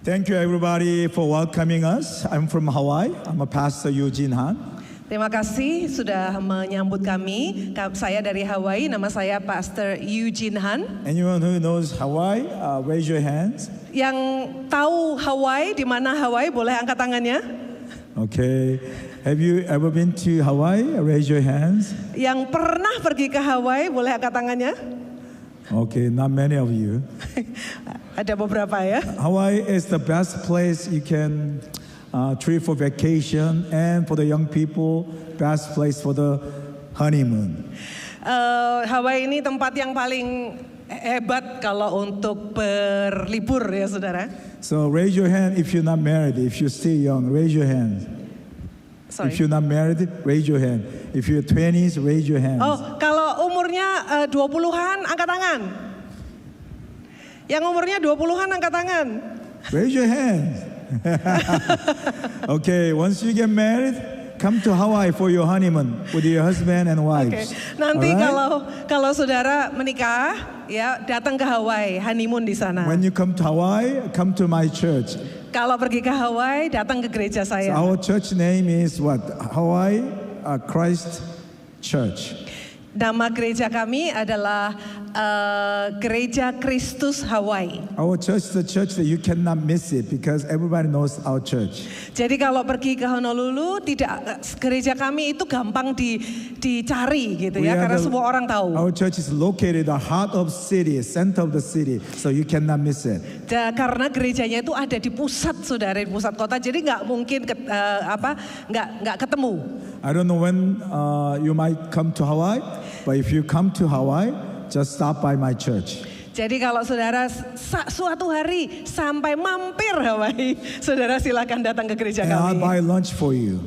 Thank you everybody for welcoming us. I'm from Hawaii. I'm a Pastor Eugene Han. Terima kasih sudah menyambut kami. Saya dari Hawaii, nama saya Pastor Eugene Han. Anyone who knows Hawaii, raise your hands. Yang tahu Hawaii, di mana Hawaii, boleh angkat tangannya. Okay. Have you ever been to Hawaii? Raise your hands. Yang pernah pergi ke Hawaii, boleh angkat tangannya. Okay, not many of you. Ada beberapa ya. Hawaii is the best place you can trip for vacation, and for the young people, best place for the honeymoon. Hawaii ini tempat yang paling hebat kalau untuk berlibur ya saudara. So raise your hand if you're not married. If you're still young, raise your hand. Sorry. If you're not married, raise your hand. If you're 20s, raise your hands. Oh, kalau umurnya 20-an, angkat tangan. Yang umurnya 20-an, angkat tangan. Raise your hands. Okay, once you get married, come to Hawaii for your honeymoon with your husband and wives. Okay. Nanti Alright? kalau saudara menikah, ya datang ke Hawaii, honeymoon di sana. When you come to Hawaii, come to my church. Kalau pergi ke Hawaii, datang ke gereja So saya. our church name is what? Hawaii Christ Church. Nama gereja kami adalah Gereja Kristus Hawaii. Our church is the church that you cannot miss it because everybody knows our church. Jadi kalau pergi ke Honolulu, gereja kami itu gampang dicari gitu ya, karena semua orang tahu. Our church is located in the heart of city, center of the city, so you cannot miss it. Karena gerejanya itu ada di pusat, saudara, di pusat kota, jadi nggak mungkin nggak ketemu. I don't know when you might come to Hawaii, but if you come to Hawaii, just stop by my church. Jadi kalau saudara suatu hari sampai mampir Hawaii, saudara silakan datang ke gereja And I'll kami. buy lunch for you.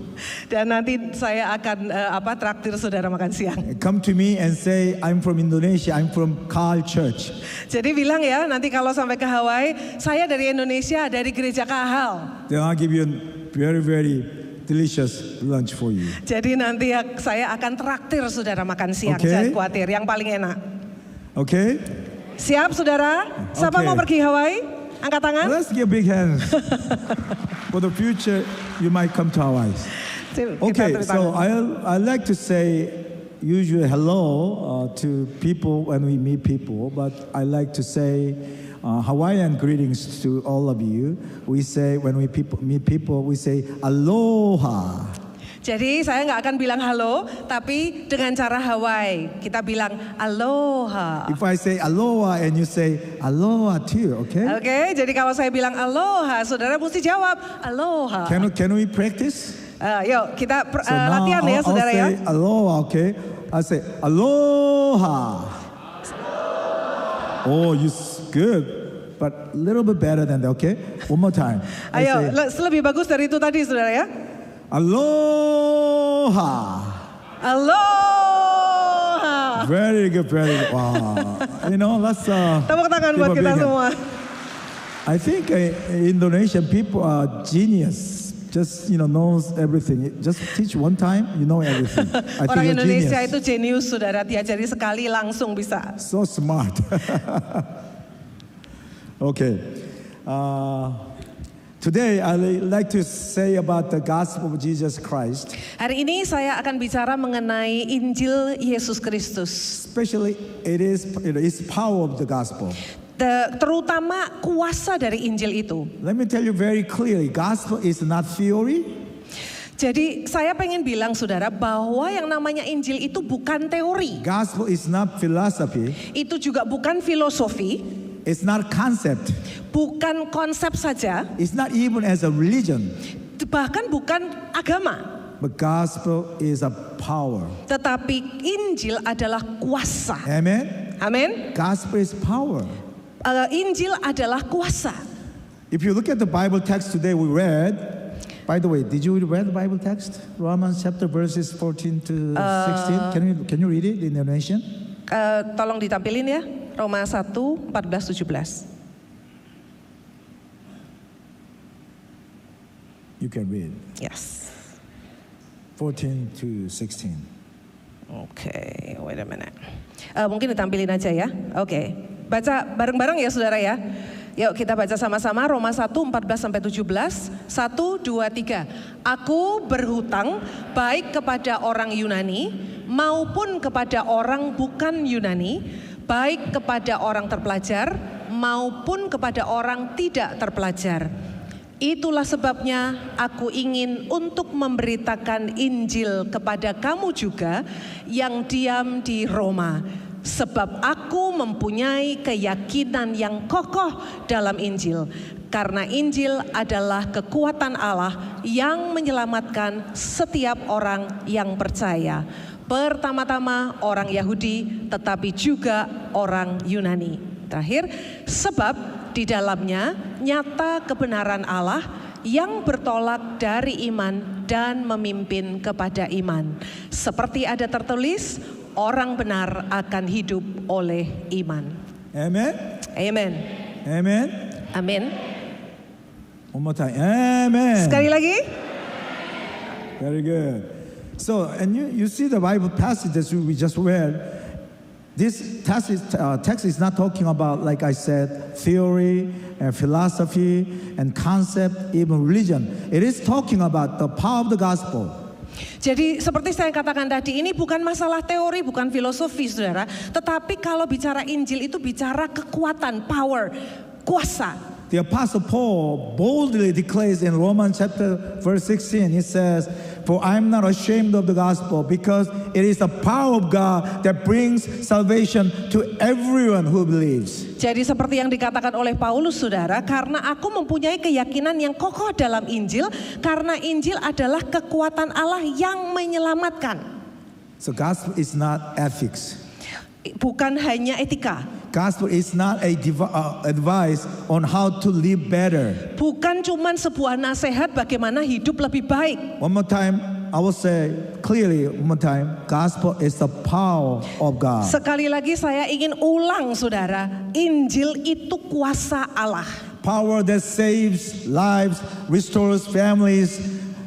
Dan nanti saya akan traktir saudara makan siang. Come to me and say, I'm from Indonesia, I'm from Carl Church. Jadi bilang ya, nanti kalau sampai ke Hawaii, saya dari Indonesia, dari gereja Kahal. Then I'll give you a very, very delicious lunch for you. Jadi nanti saya akan traktir saudara makan siang, Okay. jangan khawatir, yang paling enak. Okay? Siap saudara? Siapa Okay. mau pergi Hawaii? Angkat tangan. Let's give big hands. For the future, you might come to Hawaii. Kita Okay, tepuk so tangan. I like to say usually hello to people when we meet people, but I like to say Hawaiian greetings to all of you. We say when we meet people, we say aloha. Jadi saya nggak akan bilang halo, tapi dengan cara Hawaii kita bilang aloha. If I say aloha and you say aloha too, okay? Oke, jadi kalau saya bilang aloha, saudara mesti jawab aloha. Can we practice? Yuk kita So now latihan ya I'll saudara ya. say aloha, okay? I say aloha. Oh, good, but a little bit better than that, okay? One more time. I Ayo, say, lebih bagus dari itu tadi saudara ya. aloha. Aloha. Very good, very good. Wow. You know, let's Tepuk tangan give buat a kita big hand. semua. I think Indonesian people are genius. Just knows everything. Just teach one time, you know everything. I Orang think you're Indonesia genius. itu jenius saudara, diajari sekali langsung bisa. So smart. Okay. Today I'd like to say about the gospel of Jesus Christ. Hari ini saya akan bicara mengenai Injil Yesus Kristus. Especially it is power of the gospel. Terutama kuasa dari Injil itu. Let me tell you very clearly, gospel is not theory. Jadi saya pengen bilang saudara bahwa yang namanya Injil itu bukan teori. Gospel is not philosophy. Itu juga bukan filosofi. It's not concept. Bukan konsep saja. It's not even as a religion. Bahkan bukan agama. But gospel is a power. Tetapi Injil adalah kuasa. Amen? Amin. Gospel is power. Injil adalah kuasa. If you look at the Bible text today we read, by the way, did you read the Bible text? Romans chapter verses 14 to 16. Can you read it in Indonesian? Tolong ditampilin ya. Roma 1, 14, 17. You can read. Yes. 14 to 16. Oke, wait a minute. Mungkin ditampilin aja ya. Oke. Baca bareng-bareng ya saudara ya. Yuk kita baca sama-sama Roma 1:14-17. 1, 2, 3. Aku berhutang baik kepada orang Yunani maupun kepada orang bukan Yunani, baik kepada orang terpelajar maupun kepada orang tidak terpelajar. Itulah sebabnya aku ingin untuk memberitakan Injil kepada kamu juga yang diam di Roma. Sebab aku mempunyai keyakinan yang kokoh dalam Injil. Karena Injil adalah kekuatan Allah yang menyelamatkan setiap orang yang percaya. Pertama-tama orang Yahudi tetapi juga orang Yunani. Terakhir, sebab di dalamnya nyata kebenaran Allah yang bertolak dari iman dan memimpin kepada iman. Seperti ada tertulis, orang benar akan hidup oleh iman. Amen. Amen. Amen. Amin. One more time. Amen. Sekali lagi. Very good. So, and you see the Bible passage that we just read. This text is not talking about, like I said, theory and philosophy and concept, even religion. It is talking about the power of the gospel. Jadi seperti saya katakan tadi, ini bukan masalah teori, bukan filosofi saudara. Tetapi kalau bicara Injil itu bicara kekuatan, power, kuasa. The Apostle Paul boldly declares in Romans chapter verse 16, he says, "For I am not ashamed of the gospel, because it is the power of God that brings salvation to everyone who believes." Jadi seperti yang dikatakan oleh Paulus saudara, karena aku mempunyai keyakinan yang kokoh dalam Injil, karena Injil adalah kekuatan Allah yang menyelamatkan. So gospel is not ethics. Bukan hanya etika. Gospel is not a advice on how to live better. Bukan cuman sebuah nasihat bagaimana hidup lebih baik. One more time, I will say clearly one more time, gospel is the power of God. Sekali lagi saya ingin ulang saudara, Injil itu kuasa Allah. Power that saves lives, restores families,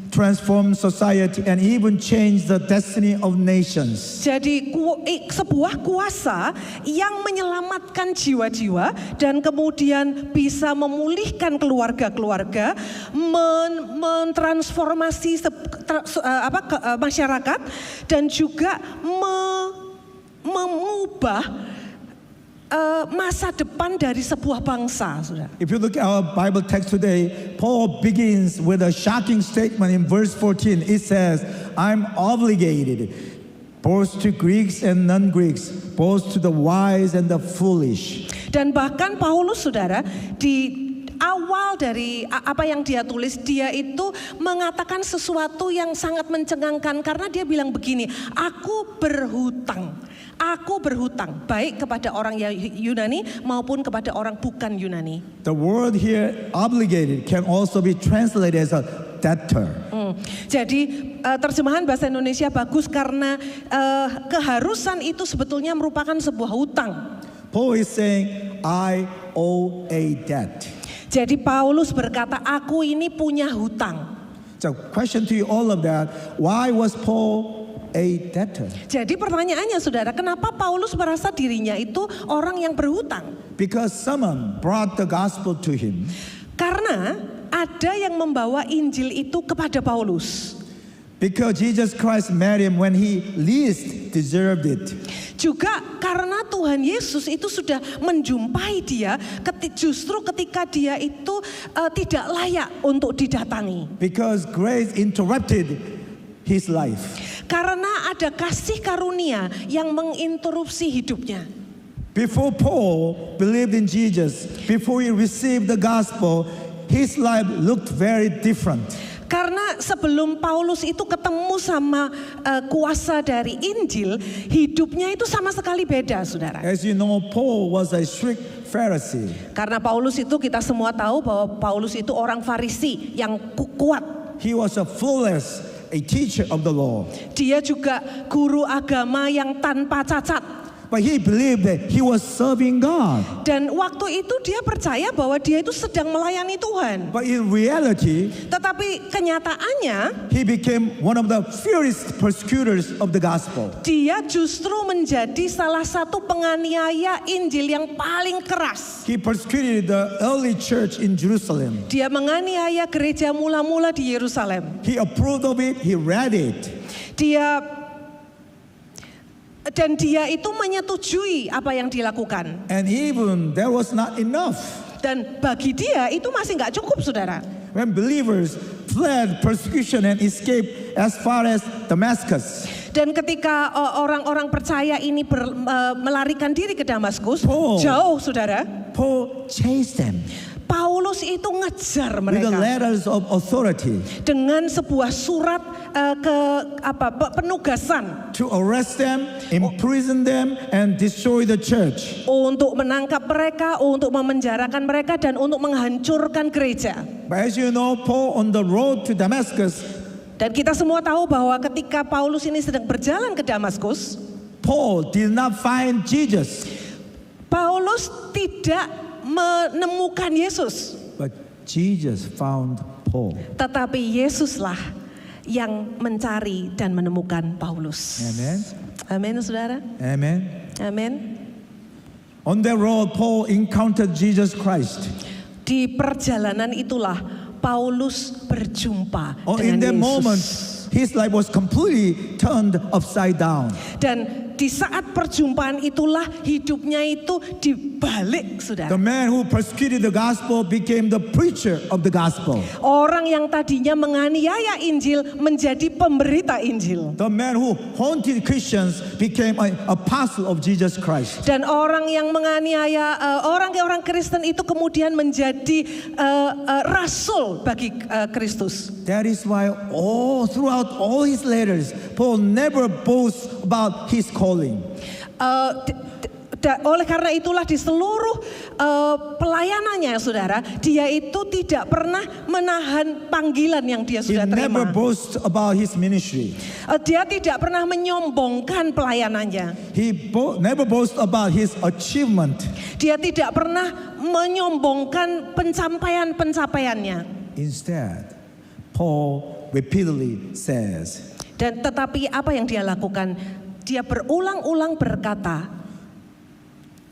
transforms society, and even change the destiny of nations. Jadi sebuah kuasa yang menyelamatkan jiwa-jiwa dan kemudian bisa memulihkan keluarga-keluarga, mentransformasi masyarakat dan juga mengubah masa depan dari sebuah bangsa. If you look at our Bible text today, Paul begins with a shocking statement in verse 14. It says, "I'm obligated both to Greeks and non-Greeks, both to the wise and the foolish." Dan bahkan Paulus saudara di awal dari apa yang dia tulis, dia itu mengatakan sesuatu yang sangat mencengangkan karena dia bilang begini, aku berhutang baik kepada orang Yunani maupun kepada orang bukan Yunani. The word here obligated can also be translated as a debtor. Jadi terjemahan bahasa Indonesia bagus karena keharusan itu sebetulnya merupakan sebuah hutang. Paul is saying, I owe a debt. Jadi Paulus berkata, aku ini punya hutang. So question to you all of that, why was Paul a debtor? Jadi pertanyaannya saudara, kenapa Paulus merasa dirinya itu orang yang berhutang? Because someone brought the gospel to him. Karena ada yang membawa Injil itu kepada Paulus. Because Jesus Christ met him when he least deserved it. Juga karena Tuhan Yesus itu sudah menjumpai dia justru ketika dia itu tidak layak untuk didatangi. Because grace interrupted his life. Karena ada kasih karunia yang menginterupsi hidupnya. Before Paul believed in Jesus, before he received the gospel, his life looked very different. Karena sebelum Paulus itu ketemu sama kuasa dari Injil, hidupnya itu sama sekali beda, saudara. As you know, Paul was a strict Pharisee. Karena Paulus itu kita semua tahu bahwa Paulus itu orang Farisi yang kuat. He was a teacher of the law. Dia juga guru agama yang tanpa cacat. but he believed that he was serving God. Dan waktu itu dia percaya bahwa dia itu sedang melayani Tuhan. But in reality, Tetapi kenyataannya, he became one of the fierce persecutors of the gospel. dia justru menjadi salah satu penganiaya Injil yang paling keras. He persecuted the early church in Jerusalem. Dia menganiaya gereja mula-mula di Yerusalem. He approved of it, he read it. Dia itu menyetujui apa yang dilakukan. And even there was not enough. Dan bagi dia itu masih nggak cukup, saudara. When believers fled persecution and escaped as far as Damascus, Dan ketika orang-orang percaya ini melarikan diri ke Damaskus, Paul. jauh, saudara. Paul chased them Paulus itu ngejar with the mereka letters of authority dengan sebuah surat penugasan to arrest them, imprison them, and destroy the church. untuk menangkap mereka, untuk memenjarakan mereka, dan untuk menghancurkan gereja. But as you know, Paul on the road to Damascus, Dan kita semua tahu bahwa ketika Paulus ini sedang berjalan ke Damaskus, Paul did not find Jesus, Paulus tidak menemukan Yesus, but Jesus found Paul. tetapi Yesuslah yang mencari dan menemukan Paulus. Amen. Amin, saudara. Amen. Amin. On the road, Paul encountered Jesus Christ. Di perjalanan itulah Paulus berjumpa In dengan that Yesus. moment, his life was completely turned upside down. Dan di saat perjumpaan itulah hidupnya itu dibalik, saudara. The man who persecuted the gospel became the preacher of the gospel. Orang yang tadinya menganiaya Injil menjadi pemberita Injil. The man who haunted Christians became an apostle of Jesus Christ. Dan orang yang menganiaya orang-orang Kristen itu kemudian menjadi rasul bagi Kristus. That is why throughout all his letters, Paul never boasts about his calling. Oleh karena itulah di seluruh pelayanannya, saudara, dia itu tidak pernah menahan panggilan yang dia He sudah never terima. boasts about his ministry. Dia tidak pernah menyombongkan pelayanannya. He never boasts about his achievement. Dia tidak pernah menyombongkan pencapaian-pencapaiannya. Instead, Paul repeatedly says, Dan tetapi apa yang dia lakukan? Dia berulang-ulang berkata,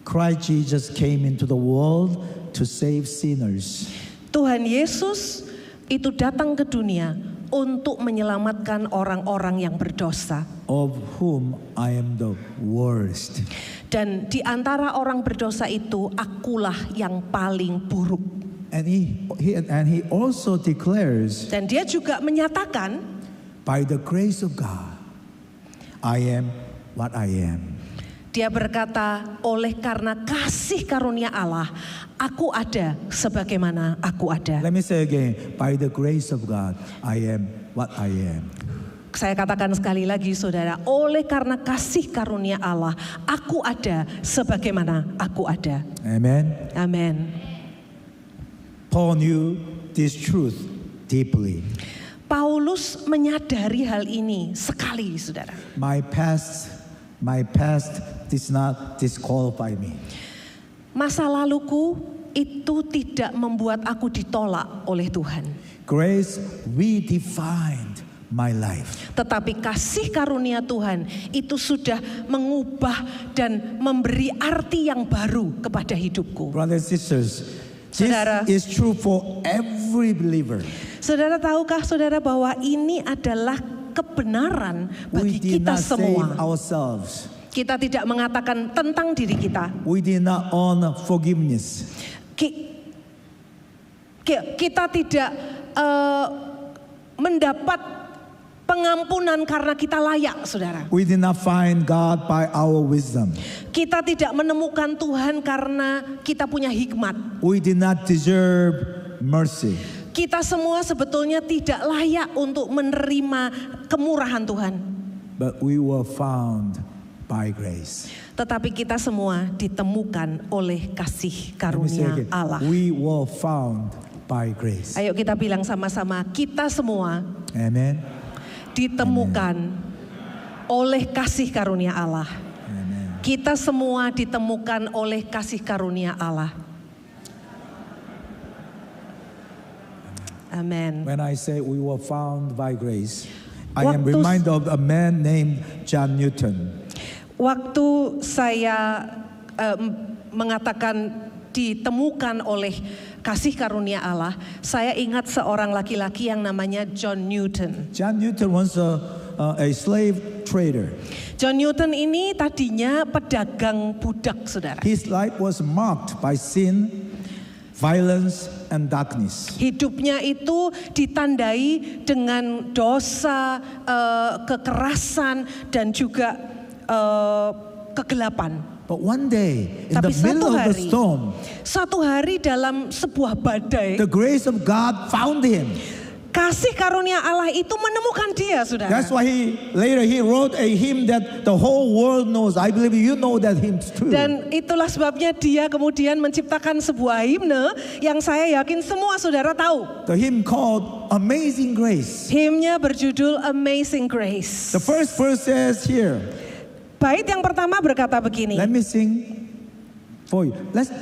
Christ Jesus came into the world to save sinners. Tuhan Yesus itu datang ke dunia untuk menyelamatkan orang-orang yang berdosa. Of whom I am the worst. Dan di antara orang berdosa itu, akulah yang paling buruk. And he also declares, Dan dia juga menyatakan, by the grace of God, I am what I am. dia berkata, oleh karena kasih karunia Allah, aku ada sebagaimana aku ada. Let me say again, by the grace of God, I am what I am. Saya katakan sekali lagi, saudara, oleh karena kasih karunia Allah, aku ada sebagaimana aku ada. Amen. Amin. Paul knew this truth deeply. Paulus menyadari hal ini sekali, saudara. My past does not disqualify me. Masa laluku itu tidak membuat aku ditolak oleh Tuhan. Grace redefined my life. Tetapi kasih karunia Tuhan itu sudah mengubah dan memberi arti yang baru kepada hidupku. Brothers and sisters, Saudara. this is true for every believer. Saudara, tahukah saudara bahwa ini adalah kebenaran We bagi did kita not save semua. ourselves. Kita tidak mengatakan tentang diri kita. We did not earn forgiveness. Kita tidak mendapat pengampunan karena kita layak, saudara. We did not find God by our wisdom. Kita tidak menemukan Tuhan karena kita punya hikmat. We did not deserve mercy. Kita semua sebetulnya tidak layak untuk menerima kemurahan Tuhan. But we were found by grace. Tetapi kita semua ditemukan oleh kasih Let me say karunia again, Allah. we were found by grace. Ayo kita bilang sama-sama, kita semua Amen. ditemukan oleh kasih karunia Allah. Amen. kita semua ditemukan oleh kasih karunia Allah. Amen. When I say we were found by grace, I am Waktu- reminded of a man named John Newton. Waktu saya mengatakan ditemukan oleh kasih karunia Allah, saya ingat seorang laki-laki yang namanya John Newton. John Newton was a slave trader. John Newton ini tadinya pedagang budak, saudara. His life was marked by sin, violence, and darkness. Hidupnya itu ditandai dengan dosa, kekerasan, dan juga kegelapan. But one day, in Tapi the middle of the storm, satu hari dalam sebuah badai, the grace of God found him. kasih karunia Allah itu menemukan dia, saudara. That's why he wrote a hymn that the whole world knows. I believe you know that hymn too. Dan itulah sebabnya dia kemudian menciptakan sebuah himne yang saya yakin semua saudara tahu. The hymn called Amazing Grace. Himnya berjudul Amazing Grace. The first verse says here. Bait yang pertama berkata begini. Let me sing for you.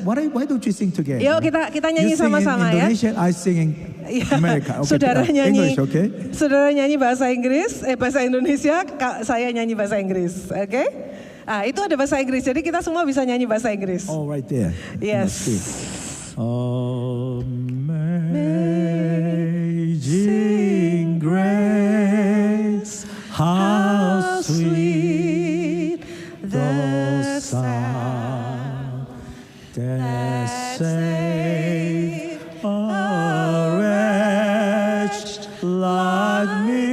Why don't you sing together? Yuk kita nyanyi sama-sama you sing in ya. Indonesian, I sing in America. Okay, Saudara nyanyi, English, okay? saudara nyanyi bahasa Inggris, bahasa Indonesia, saya nyanyi bahasa Inggris, oke? Itu ada bahasa Inggris, jadi kita semua bisa nyanyi bahasa Inggris. Oh, right there. Yes. Amazing grace, how sweet the sound that saved a wretch like me.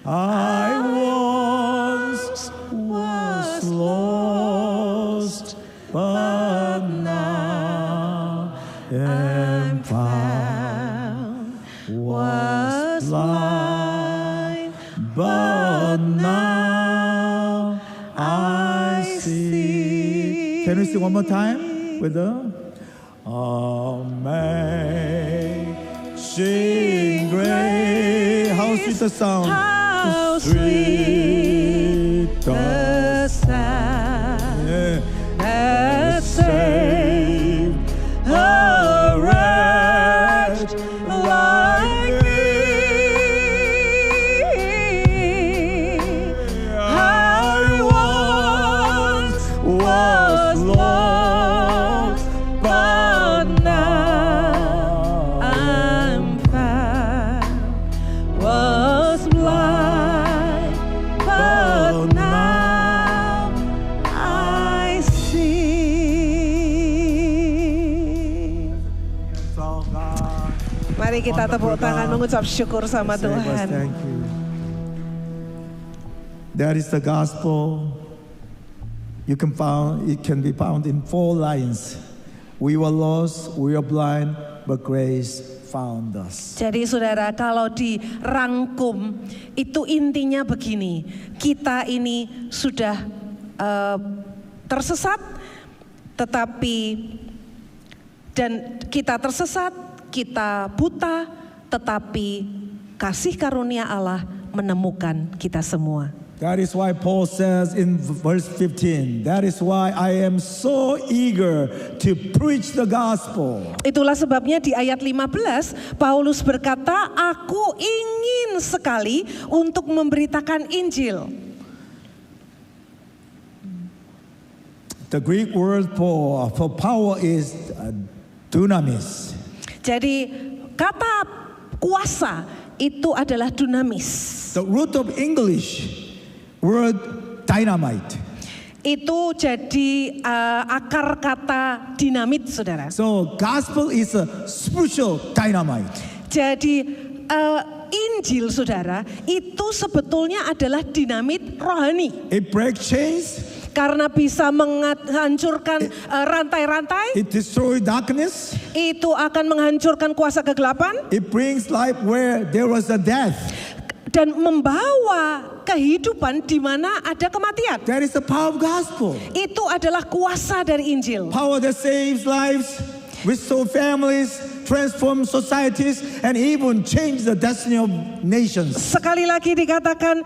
I once was lost, but now am found. Was blind, but now I see. Can we sing one more time with the Amazing Grace? How sweet the sound! How sweet the sound that saved a wretch like me. I once was lost, but now I'm found. Was blind, but now I see. So God, Mari kita tepuk tangan mengucap syukur sama save us, Tuhan. thank you. That is the gospel. It can be found in 4 lines. We were lost, we were blind, but grace found us. Jadi saudara, kalau dirangkum itu intinya begini. Kita ini sudah tersesat, kita buta, tetapi kasih karunia Allah menemukan kita semua. That is why Paul says in verse 15, that is why I am so eager to preach the gospel. Itulah sebabnya di ayat 15 Paulus berkata, aku ingin sekali untuk memberitakan Injil. The Greek word for power is dunamis. Jadi kata kuasa itu adalah dunamis. The root of English word dynamite. Itu jadi akar kata dinamit, saudara. So gospel is a spiritual dynamite. Jadi Injil, saudara, itu sebetulnya adalah dinamit rohani. It breaks chains. Karena bisa menghancurkan rantai-rantai. It destroys darkness. Itu akan menghancurkan kuasa kegelapan. It brings life where there was a death. Dan membawa kehidupan di mana ada kematian. That is the power of gospel. Itu adalah kuasa dari Injil. Power that saves lives. restore families, transform societies, and even change the destiny of nations. Sekali lagi dikatakan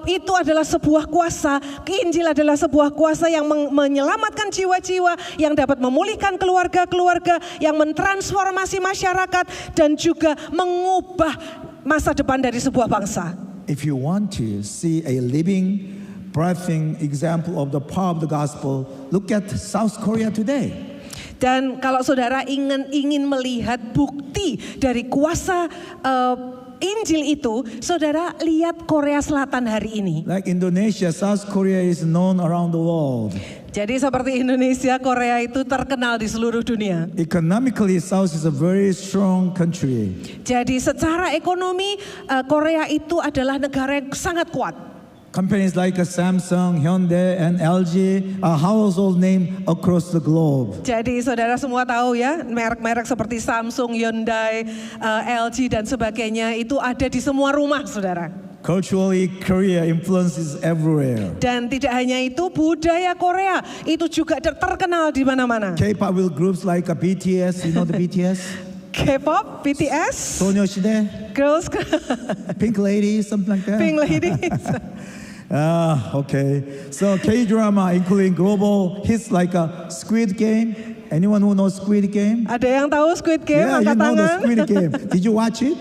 itu adalah sebuah kuasa. Injil adalah sebuah kuasa yang menyelamatkan jiwa-jiwa, yang dapat memulihkan keluarga-keluarga, yang mentransformasi masyarakat dan juga mengubah masa depan dari sebuah bangsa. If you want to see a living, breathing example of the power of the gospel, look at South Korea today. Dan kalau saudara ingin melihat bukti dari kuasa Injil itu, saudara lihat Korea Selatan hari ini. Like Indonesia, South Korea is known around the world. Jadi seperti Indonesia, Korea itu terkenal di seluruh dunia. Economically, South is a very strong country. Jadi secara ekonomi, Korea itu adalah negara yang sangat kuat. Companies like Samsung, Hyundai, and LG are household name across the globe. Jadi saudara semua tahu ya, merek-merek seperti Samsung, Hyundai, LG dan sebagainya itu ada di semua rumah saudara. Culturally, Korea influences everywhere. Dan tidak hanya itu, budaya Korea itu juga terkenal di mana-mana. K-pop will groups like BTS, you know the BTS? K-pop, BTS, 소녀시대, Girls, Pink Lady, something like that. Pink Ladies. Okay. So K-drama including global hits like Squid Game. Anyone who knows Squid Game? Ada yang tahu Squid Game? Yeah, Angkat you know the tangan. Squid Game. Did you watch it?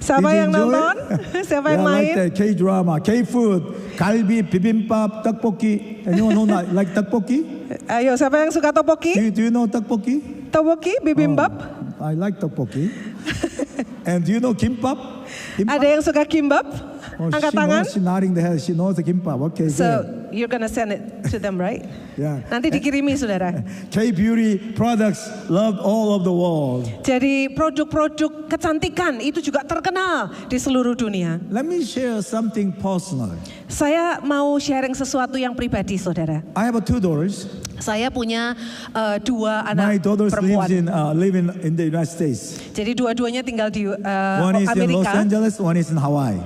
Siapa Did you yang enjoy nonton? it? Siapa yang Yeah, main? like that. K-drama, K-food, galbi, bibimbap, tteokbokki. Anyone who like tteokbokki? Ayo, siapa yang suka topoki? Do you know tteokbokki? Topoki, bibimbap? I like tteokbokki. And do you know kimbap? Ada yang suka kimbap? Angkat tangan. She's nodding the head. She knows the kimbap. Okay, So good. you're gonna send it to them, right? Yeah. Nanti dikirimi saudara. K-beauty products loved all over the world. Jadi produk-produk kecantikan itu juga terkenal di seluruh dunia. Let me share something personal. Saya mau sharing sesuatu yang pribadi saudara. I have two daughters. Saya punya dua My anak daughters perempuan. live in the United States. Jadi dua-duanya tinggal di One is in Los Amerika. Angeles, one is in Hawaii.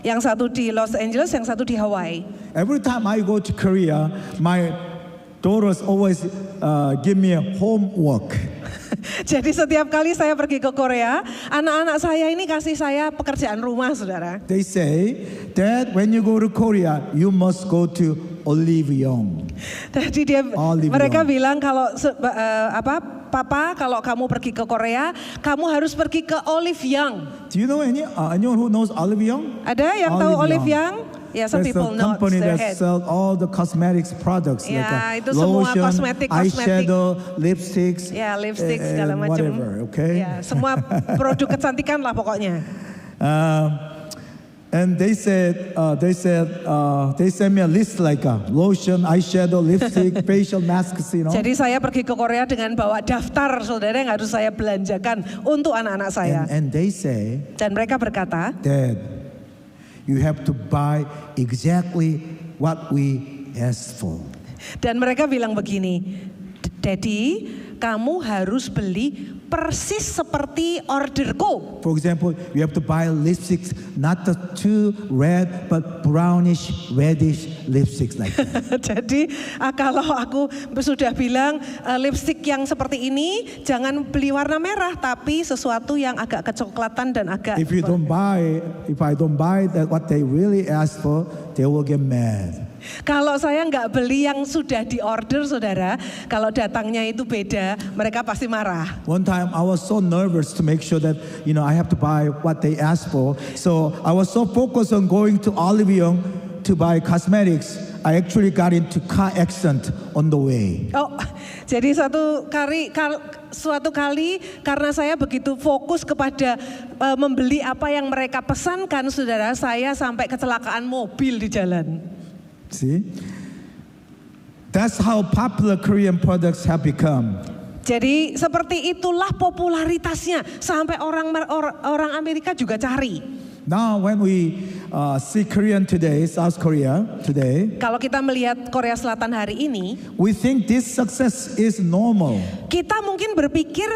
Yang satu di Los Angeles, yang satu di Hawaii. Every time I go to Korea, my daughters always give me a homework. Jadi setiap kali saya pergi ke Korea, anak-anak saya ini kasih saya pekerjaan rumah, saudara. They say, Dad, when you go to Korea, you must go to Olive Young. Jadi mereka Young. bilang kalau Papa, kalau kamu pergi ke Korea, kamu harus pergi ke Olive Young. Do you know anyone who knows Olive Young? Ada yang tahu Olive Young? Yeah, some That's people a know company their that head. sells all the cosmetics products Ya, like itu semua lotion, kosmetik. eyeshadow, lipsticks, Ya, lipstick and segala macam. whatever. Okay. Ya, semua produk kecantikan lah pokoknya. And they sent me a list like lotion, eyeshadow, lipstick, facial masks, you know. Jadi saya pergi ke Korea dengan bawa daftar saudara yang harus saya belanjakan untuk anak-anak saya. And they say, Dan mereka berkata, Dad, you have to buy exactly what we asked for. dan mereka bilang begini, Daddy, kamu harus beli persis seperti orderku. For example, you have to buy lipsticks, not the too red, but brownish, reddish lipsticks like that. Jadi kalau aku sudah bilang lipstick yang seperti ini, jangan beli warna merah, tapi sesuatu yang agak kecoklatan dan agak. If I don't buy that what they really asked for, they will get mad. Kalau saya nggak beli yang sudah diorder, saudara, kalau datangnya itu beda, mereka pasti marah. One time I was so nervous to make sure that I have to buy what they asked for. So I was so focused on going to Olive Young to buy cosmetics. I actually got into car accident on the way. Oh, jadi suatu kali karena saya begitu fokus kepada membeli apa yang mereka pesankan, saudara, saya sampai kecelakaan mobil di jalan. See? That's how popular Korean products have become. Jadi seperti itulah popularitasnya sampai orang Amerika juga cari. Now when we see Korean today, South Korea today, Kalau kita melihat Korea Selatan hari ini, we think this success is normal. kita mungkin berpikir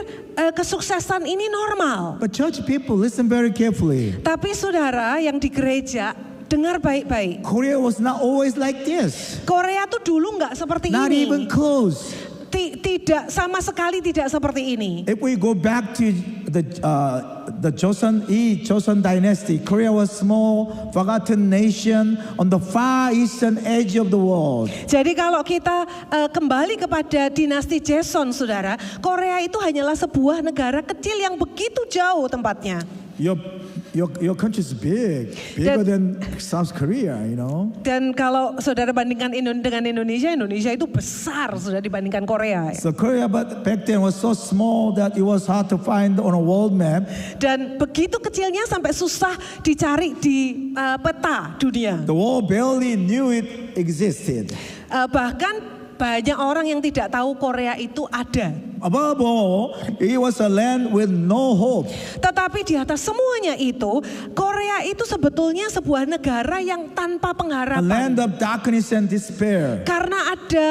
kesuksesan ini normal. But church people, listen very carefully. Tapi saudara yang di gereja, dengar baik-baik. Korea was not always like this. Korea tuh dulu nggak seperti Not ini. even close. Tidak, sama sekali tidak seperti ini. If we go back to the Joseon dynasty, Korea was small, forgotten nation on the far eastern edge of the world. Jadi kalau kita kembali kepada dinasti Joseon, saudara, Korea itu hanyalah sebuah negara kecil yang begitu jauh tempatnya. Your country is bigger than South Korea, you know. Dan kalau saudara bandingkan dengan Indonesia, Indonesia itu besar sudah dibandingkan Korea. So Korea back then was so small that it was hard to find on a world map. Dan begitu kecilnya sampai susah dicari di peta dunia. The world barely knew it existed. Bahkan banyak orang yang tidak tahu Korea itu ada. Above all, it was a land with no hope. Tetapi di atas semuanya itu, Korea itu sebetulnya sebuah negara yang tanpa A pengharapan. land of darkness and despair. Karena ada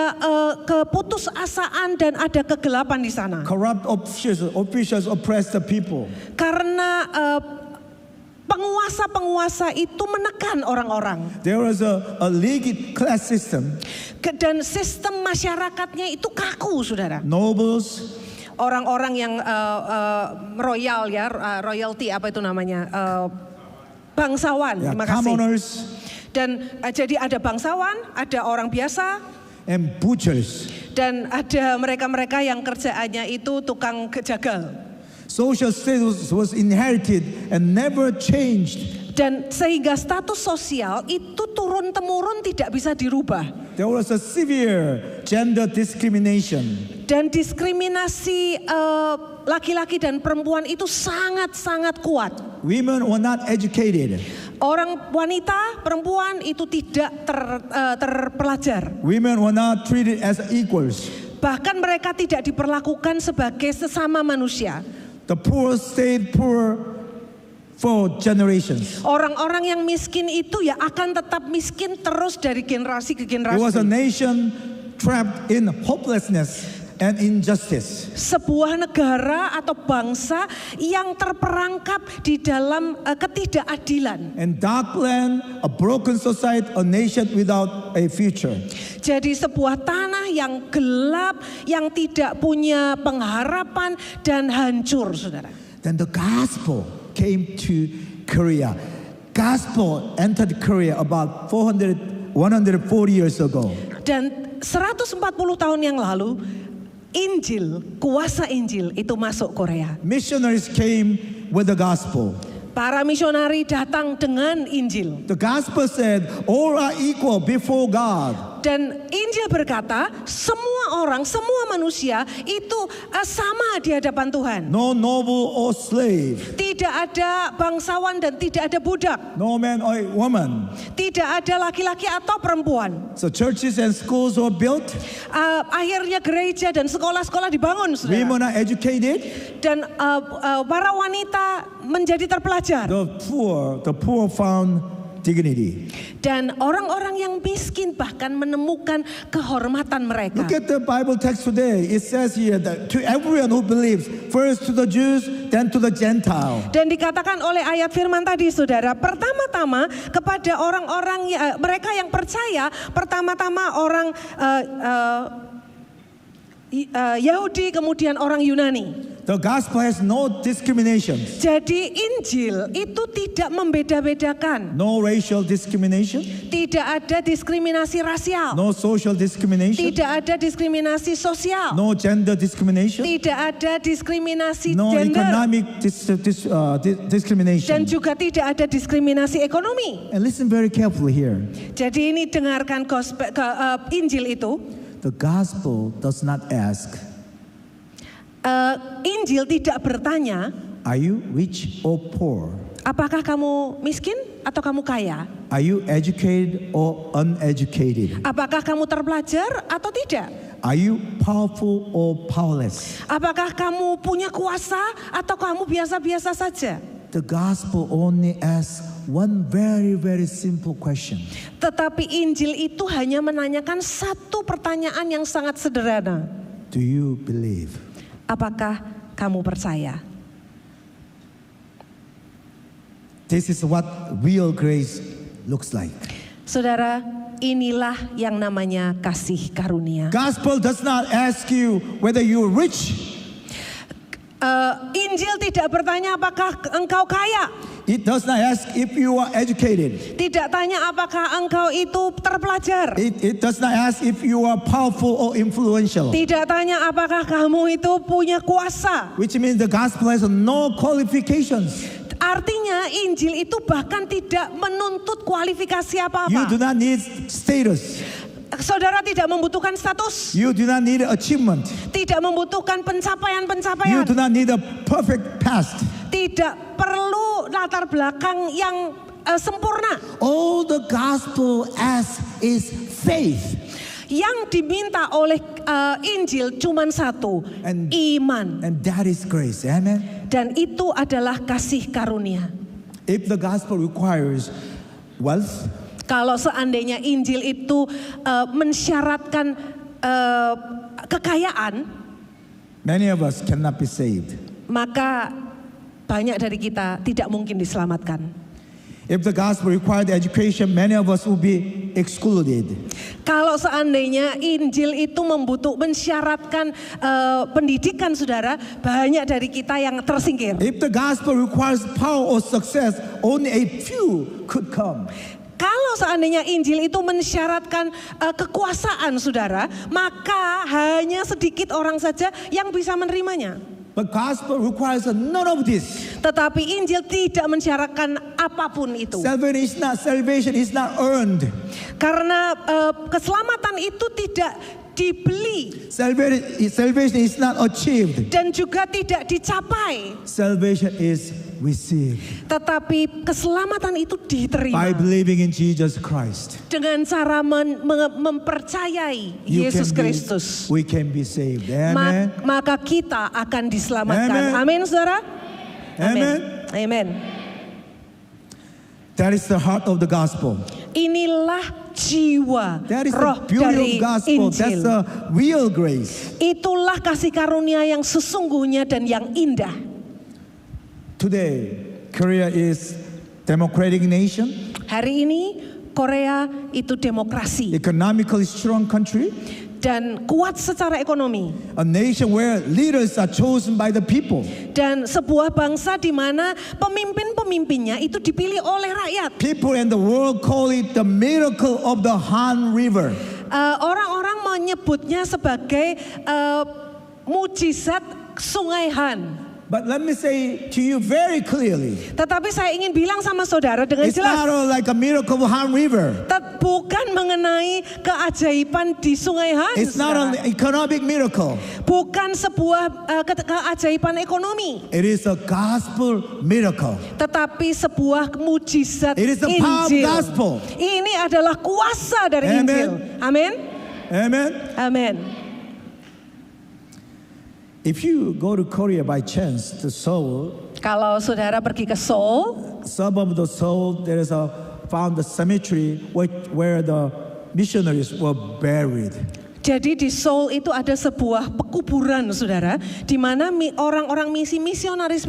keputusasaan dan ada kegelapan di sana. Corrupt officials oppressed the people. Karena penguasa-penguasa itu menekan orang-orang. There was a league class system. Dan sistem masyarakatnya itu kaku, saudara. Nobles, orang-orang yang royal ya, royalty apa itu namanya, bangsawan. Terima kasih. commoners, Dan jadi ada bangsawan, ada orang biasa, and butchers. dan ada mereka-mereka yang kerjaannya itu tukang jagal. Social status was inherited and never changed. Dan sehingga status sosial itu turun-temurun tidak bisa dirubah. There was a severe gender discrimination. Dan diskriminasi laki-laki dan perempuan itu sangat-sangat kuat. Women were not educated. Orang wanita, perempuan itu tidak terpelajar. Women were not treated as equals. Bahkan mereka tidak diperlakukan sebagai sesama manusia. The poor stayed poor for generations. Orang-orang yang miskin itu ya akan tetap miskin terus dari generasi ke It was a generasi. nation trapped in hopelessness and injustice. Sebuah negara atau bangsa yang terperangkap di dalam ketidakadilan. And dark land, a broken society, a nation without a future. Jadi sebuah tanah yang gelap, yang tidak punya pengharapan dan hancur, saudara. Then the gospel came to Korea. Gospel entered Korea about 140 years ago. Dan 140 tahun yang lalu, Injil, kuasa Injil itu masuk Korea. Missionaries came with the gospel. Para misionari datang dengan Injil. The gospel said, all are equal before God. Dan Injil berkata, semua orang, semua manusia itu sama di hadapan Tuhan. No noble or slave. Tidak ada bangsawan dan tidak ada budak. No man or woman. Tidak ada laki-laki atau perempuan. So churches and schools were built. Akhirnya gereja dan sekolah-sekolah dibangun, saudara. Women are educated. Dan para wanita menjadi terpelajar. The poor found dignity. Dan orang-orang yang miskin bahkan menemukan kehormatan mereka. Look at the Bible text today. It says here that to everyone who believes, first to the Jews, then to the Gentile. Dan dikatakan oleh ayat firman tadi, saudara, pertama-tama kepada orang-orang mereka yang percaya, pertama-tama orang Yahudi, kemudian orang Yunani. The gospel has no discrimination. Jadi Injil itu tidak membeda-bedakan. No racial discrimination. Tidak ada diskriminasi rasial. No social discrimination. Tidak ada diskriminasi sosial. No gender discrimination. Tidak ada diskriminasi No gender. economic discrimination. Dan juga tidak ada diskriminasi ekonomi. And listen very carefully here. Jadi ini dengarkan Injil itu. The gospel does not ask, Injil tidak bertanya, are you rich or poor? apakah kamu miskin atau kamu kaya? Are you educated or uneducated? Apakah kamu terpelajar atau tidak? Are you powerful or powerless? Apakah kamu punya kuasa atau kamu biasa-biasa saja? The gospel only asks one very, very simple question. Tetapi Injil itu hanya menanyakan satu pertanyaan yang sangat sederhana. Do you believe? Apakah kamu percaya? This is what real grace looks like. Saudara, inilah yang namanya kasih karunia. Gospel does not ask you whether you're rich. Injil tidak bertanya apakah engkau kaya. It does not ask if you are educated. Tidak tanya apakah engkau itu terpelajar. It does not ask if you are powerful or influential. Tidak tanya apakah kamu itu punya kuasa. Which means the gospel has no qualifications. Artinya Injil itu bahkan tidak menuntut kualifikasi apa-apa. You do not need status. Saudara tidak membutuhkan status. You do not need achievement. Tidak membutuhkan You pencapaian-pencapaian. do not need a perfect past. Tidak perlu latar belakang yang sempurna. All the gospel asks is faith. Yang diminta oleh Injil cuma satu, iman. And that is grace. Amen. Dan itu adalah kasih karunia. If the gospel requires wealth, Kalau seandainya Injil itu mensyaratkan kekayaan, many of us cannot be saved. maka banyak dari kita tidak mungkin diselamatkan. If the gospel required education, many of us will be excluded. Kalau seandainya Injil itu mensyaratkan pendidikan, saudara, banyak dari kita yang tersingkir. If the gospel requires power or success, only a few could come. Kalau seandainya Injil itu mensyaratkan kekuasaan, saudara, maka hanya sedikit orang saja yang bisa menerimanya. But gospel requires none of this. Tetapi Injil tidak mensyaratkan apapun itu. Salvation is not earned. Karena keselamatan itu tidak dibeli. Salvation is not achieved. Dan juga tidak dicapai. Salvation is received. Tetapi keselamatan itu diterima. By believing in Jesus Christ. Dengan cara mempercayai Yesus Kristus. We can be saved. Amen. Maka kita akan diselamatkan. Amin, saudara. Amen. Amen. That is the heart of the gospel. Inilah jiwa roh dari Injil. That's the real grace. Itulah kasih karunia yang sesungguhnya dan yang indah. Today, Korea is democratic nation. Hari ini Korea itu demokrasi. Economically strong country. Dan kuat secara ekonomi. A nation where leaders are chosen by the people. Dan sebuah bangsa di mana pemimpin-pemimpinnya itu dipilih oleh rakyat. People in the world call it the miracle of the Han River. Orang-orang menyebutnya sebagai mujizat Sungai Han. But let me say to you very clearly. Tetapi saya ingin bilang sama saudara dengan jelas. It's not like a miracle of Han River. Bukan mengenai keajaiban di Sungai Han. It's not an economic miracle. Bukan sebuah keajaiban ekonomi. It is a gospel miracle. Tetapi sebuah mujizat It is the power of gospel. Ini adalah kuasa dari Amen. Injil. Amin. Amen. Amin. If you go to Korea by chance to Seoul, kalau saudara pergi ke Seoul, suburb of Seoul, there is found a cemetery where the missionaries were buried. Jadi di Seoul itu ada sebuah pekuburan, saudara, di mana orang-orang misionaris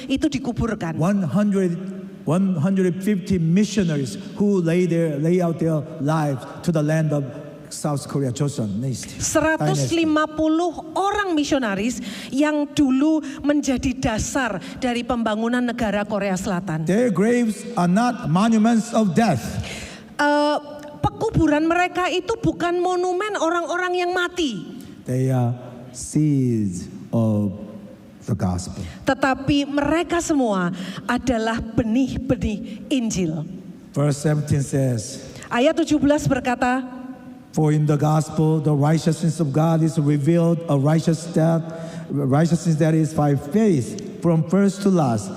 itu dikuburkan. 150 missionaries who lay out their lives to the land of South Korea, Joseon. 150 orang misionaris yang dulu menjadi dasar dari pembangunan negara Korea Selatan. Their graves are not monuments of death. Pekuburan mereka itu bukan monumen orang-orang yang mati. They are seeds of the gospel. Tetapi mereka semua adalah benih-benih Injil. Verse 17 says, Ayat 17 berkata, for in the gospel the righteousness of God is revealed, a righteousness that is by faith from first to last,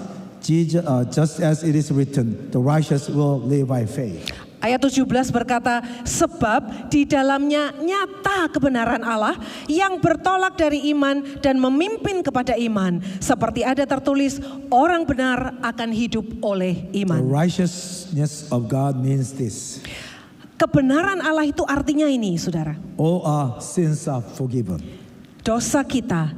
just as it is written, the righteous will live by faith. Ayat 17 berkata, sebab di dalamnya nyata kebenaran Allah yang bertolak dari iman dan memimpin kepada iman. Seperti ada tertulis, orang benar akan hidup oleh iman. The righteousness of God means this. Kebenaran Allah itu artinya ini, saudara. All our sins are forgiven. Dosa kita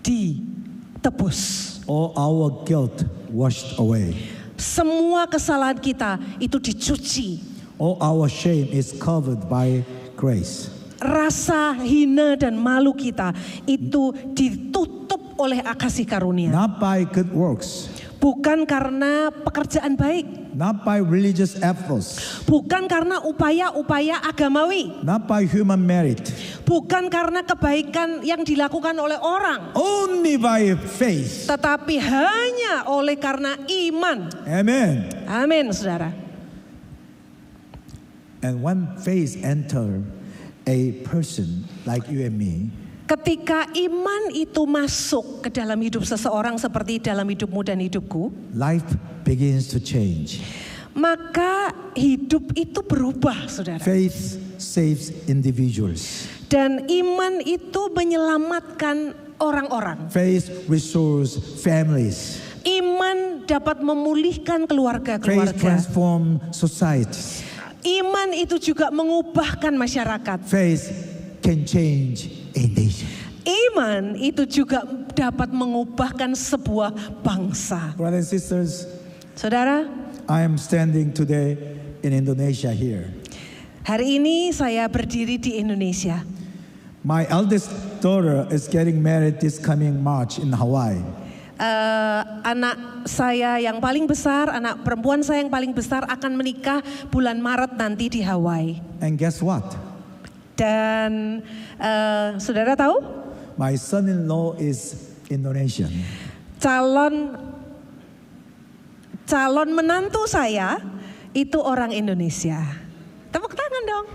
ditebus. All our guilt washed away. Semua kesalahan kita itu dicuci. All our shame is covered by grace. Rasa hina dan malu kita itu ditutup oleh kasih karunia. Not by good works. Bukan karena pekerjaan baik. Not by religious efforts. Bukan karena upaya-upaya agamawi. Not by human merit. Bukan karena kebaikan yang dilakukan oleh orang. Only by faith. Tetapi hanya oleh karena iman. Amen. Amin, saudara. And when faith enter a person like you and me, ketika iman itu masuk ke dalam hidup seseorang seperti dalam hidupmu dan hidupku, life begins to change. Maka hidup itu berubah, saudara. Faith saves individuals. Dan iman itu menyelamatkan orang-orang. Faith restores families. Iman dapat memulihkan Faith keluarga-keluarga. transforms societies. Iman itu juga mengubahkan masyarakat. Faith can change a nation. Iman itu juga dapat mengubahkan sebuah bangsa. Brothers and sisters, Saudara, I am standing today in Indonesia here. hari ini saya berdiri di Indonesia. My eldest daughter is getting married this coming March in Hawaii. Anak saya yang paling besar, anak perempuan saya yang paling besar akan menikah bulan Maret nanti di Hawaii. And guess what? Dan saudara tahu? My son-in-law is Indonesian. Calon menantu saya itu orang Indonesia. Tepuk tangan dong.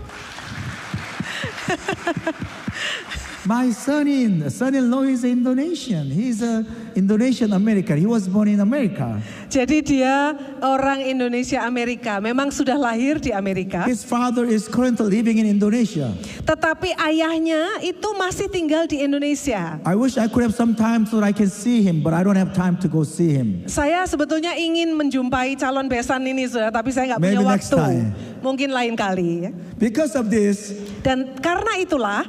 My son-in-law is Indonesian. He's an Indonesian American. He was born in America. Jadi dia orang Indonesia Amerika. Memang sudah lahir di Amerika. His father is currently living in Indonesia. Tetapi ayahnya itu masih tinggal di Indonesia. I wish I could have some time so that I can see him, but I don't have time to go see him. Saya sebetulnya ingin menjumpai calon besan ini, saudara, tapi saya nggak punya Maybe next waktu. time. Mungkin lain kali. Because of this, Dan karena itulah,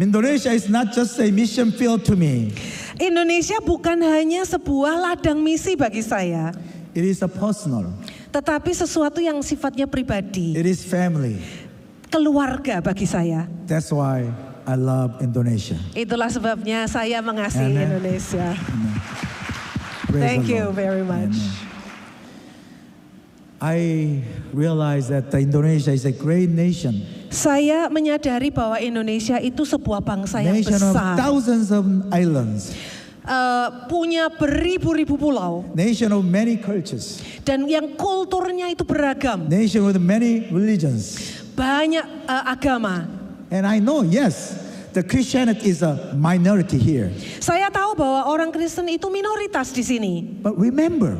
Indonesia is not just a mission field to me. Indonesia bukan hanya sebuah ladang misi bagi saya, It is a personal. tetapi sesuatu yang sifatnya pribadi, It is family. keluarga bagi saya. That's why I love Indonesia. Itulah sebabnya saya mengasihi Amen. Indonesia. Praise Thank the you Lord. very much. Amen. I realize that Indonesia is a great nation. Saya menyadari bahwa Indonesia itu sebuah bangsa yang Nation of besar, thousands of islands. punya beribu-ribu pulau, Nation of many cultures. dan yang kulturnya itu beragam, Nation with many religions. banyak agama. And I know, yes, the Christianity is a minority here. Saya tahu bahwa orang Kristen itu minoritas di sini. But remember,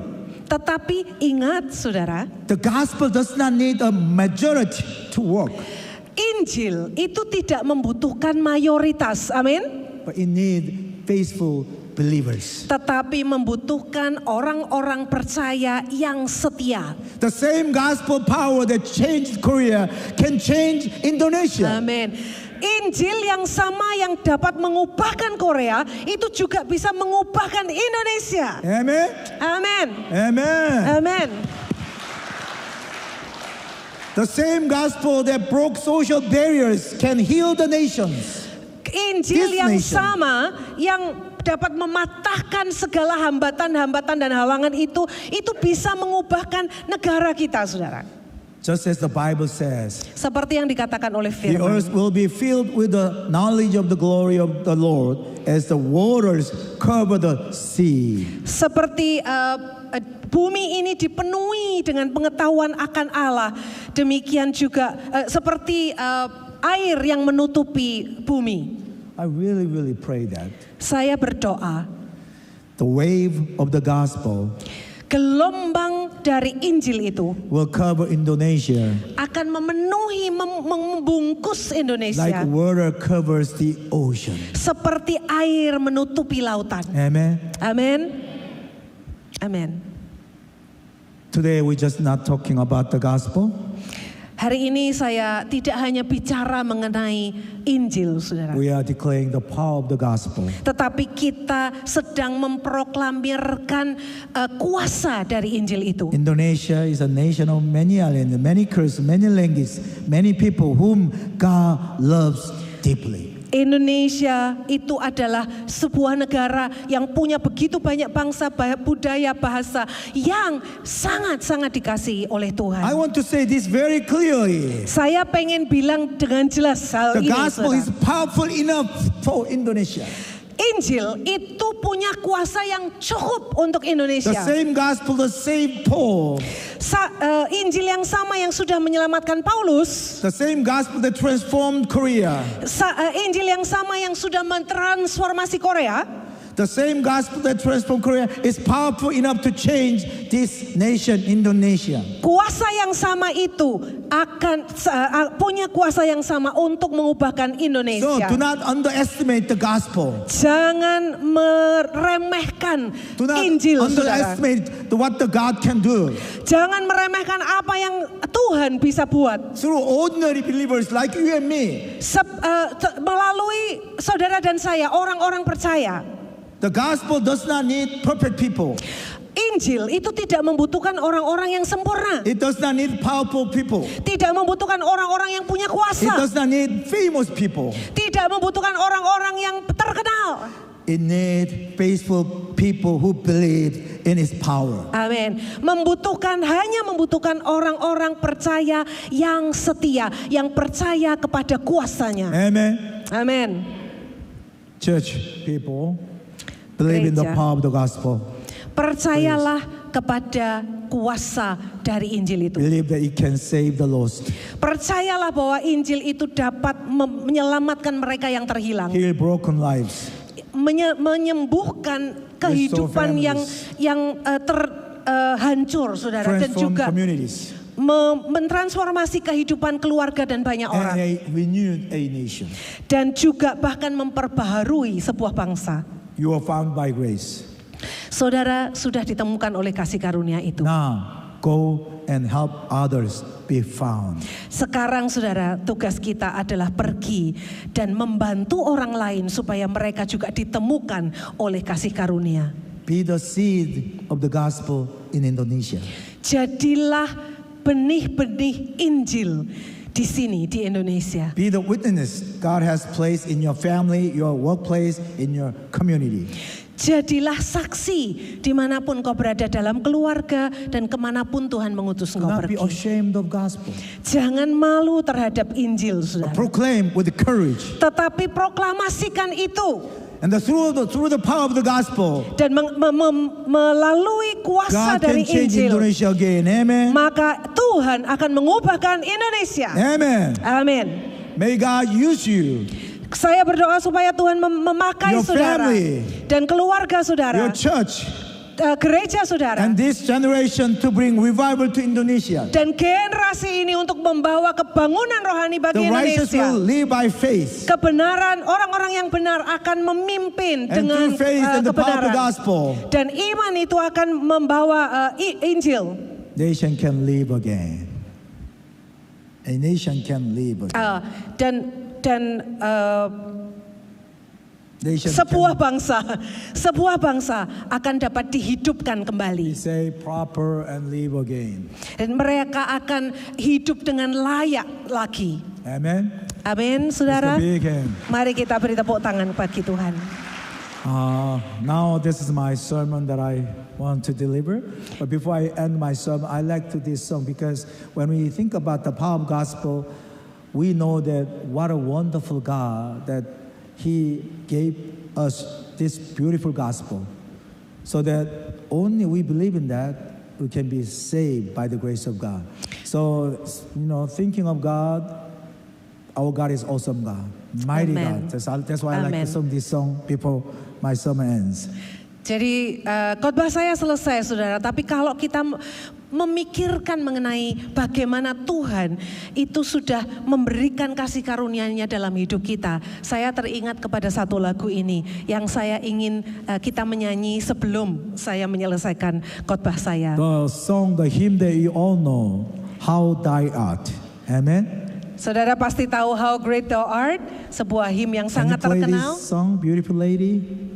Tetapi ingat, saudara, the gospel does not need a majority to work. Injil itu tidak membutuhkan mayoritas, amin. But it needs faithful believers. Tetapi membutuhkan orang-orang percaya yang setia. The same gospel power that changed Korea can change Indonesia. Amin. Injil yang sama yang dapat mengubahkan Korea itu juga bisa mengubahkan Indonesia. Amen. Amin. Amen. Amin. The same gospel that broke social barriers can heal the nations. Injil This yang nation. sama yang dapat mematahkan segala hambatan-hambatan dan halangan itu bisa mengubahkan negara kita, saudara. Just as the Bible says, Seperti yang dikatakan oleh the firman. earth will be filled with the knowledge of the glory of the Lord as the waters cover the sea. Seperti bumi ini dipenuhi dengan pengetahuan akan Allah. Demikian juga seperti air yang menutupi bumi. I really, really pray that Saya berdoa, the wave of the gospel gelombang dari Injil itu will cover Indonesia akan memenuhi, membungkus like Indonesia. water covers the ocean. Seperti air menutupi lautan. Amen. Amin. Amin. Today we're just not talking about the gospel. Hari ini saya tidak hanya bicara mengenai Injil, saudara. We are declaring the power of the gospel. Tetapi kita sedang memproklamirkan kuasa dari Injil itu. Indonesia is a nation of many islands, many cultures, many languages, many people whom God loves deeply. Indonesia itu adalah sebuah negara yang punya begitu banyak bangsa, budaya, bahasa yang sangat-sangat dikasihi oleh Tuhan. I want to say this very clearly. Saya pengen bilang dengan jelas hal The ini, gospel saudara. is powerful enough for Indonesia. Injil itu punya kuasa yang cukup untuk The Indonesia. same gospel, the same Paul, Injil yang sama yang sudah menyelamatkan Paulus, the same gospel that transformed Korea, Injil yang sama yang sudah mentransformasi Korea, the same gospel that transformed Korea is powerful enough to change this nation, Indonesia. kuasa yang sama itu akan punya kuasa yang sama untuk mengubahkan So Indonesia. do not underestimate the gospel. Jangan meremehkan Do not Injil, saudara. underestimate what the God can do. Jangan meremehkan apa yang Tuhan bisa buat. Through ordinary believers like you and me, Melalui saudara dan saya, orang-orang percaya. the gospel does not need perfect people. Injil itu tidak membutuhkan orang-orang yang sempurna. It does not need powerful people. Tidak membutuhkan orang-orang yang punya It kuasa. does not need famous people. Tidak membutuhkan orang-orang yang terkenal. It needs faithful people who believe in His power. Amin. Hanya membutuhkan orang-orang percaya yang setia, yang percaya kepada kuasanya. Amen. Amin. Church people, believe in the Gereja. power of the gospel. Percayalah kepada kuasa dari Injil itu. Believe that it can save the lost, Percayalah bahwa Injil itu dapat menyelamatkan mereka yang terhilang. heal broken lives, Menyembuhkan kehidupan families. yang hancur, saudara, dan transform juga communities, mentransformasi kehidupan keluarga dan banyak and orang, renewed a nation. dan juga bahkan memperbaharui sebuah bangsa. You are found by grace. Saudara sudah ditemukan oleh kasih karunia itu. Now go and help others be found. Sekarang saudara, tugas kita adalah pergi dan membantu orang lain supaya mereka juga ditemukan oleh kasih karunia. Be the seed of the gospel in Indonesia. Jadilah benih-benih Injil di sini di Indonesia. Be the witness God has placed in your family, your workplace, in your community. Jadilah saksi dimanapun kau berada dalam keluarga dan kemanapun Tuhan mengutus Do kau not be pergi. ashamed of gospel. Jangan malu terhadap Injil, saudara. Proclaim with courage. Tetapi proklamasikan itu. And through the power of the gospel, Dan melalui kuasa God dari can change Injil, Indonesia again. Amen. maka Tuhan akan mengubahkan Indonesia. Amen. Amin. May God use you, Saya berdoa supaya Tuhan memakai Your saudara family. dan keluarga saudara, your church, gereja saudara, and this generation to bring revival to Indonesia. dan generasi ini untuk membawa kebangunan rohani bagi The righteous Indonesia. will live by faith. Kebenaran, orang-orang yang benar akan memimpin And dengan through faith and the power of the kebenaran. gospel, Dan iman itu akan membawa Injil. nation can live again. A nation can live again. Nation Sebuah can bangsa akan dapat dihidupkan kembali. say proper and live again. Dan mereka akan hidup dengan layak lagi. Amen. Amin, saudara. Let's be again. Mari kita beri tepuk tangan bagi Tuhan. Now this is my sermon that I want to deliver. But before I end my sermon, I like to this song because when we think about the power of gospel, we know that what a wonderful God that He gave us this beautiful gospel, so that only we believe in that we can be saved by the grace of God. So thinking of God, our God is awesome God, mighty Amen. God. That's why I like Amen. to sing this song before my sermon ends. Jadi khotbah saya selesai, saudara. Tapi kalau kita memikirkan mengenai bagaimana Tuhan itu sudah memberikan kasih karunia-Nya dalam hidup kita, saya teringat kepada satu lagu ini yang saya ingin kita menyanyi sebelum saya menyelesaikan khotbah saya. The song, the hymn that you all know, How Thou Art. Amen. Saudara pasti tahu How Great Thou Art, sebuah hymn yang Can you sangat play terkenal. this song, beautiful lady?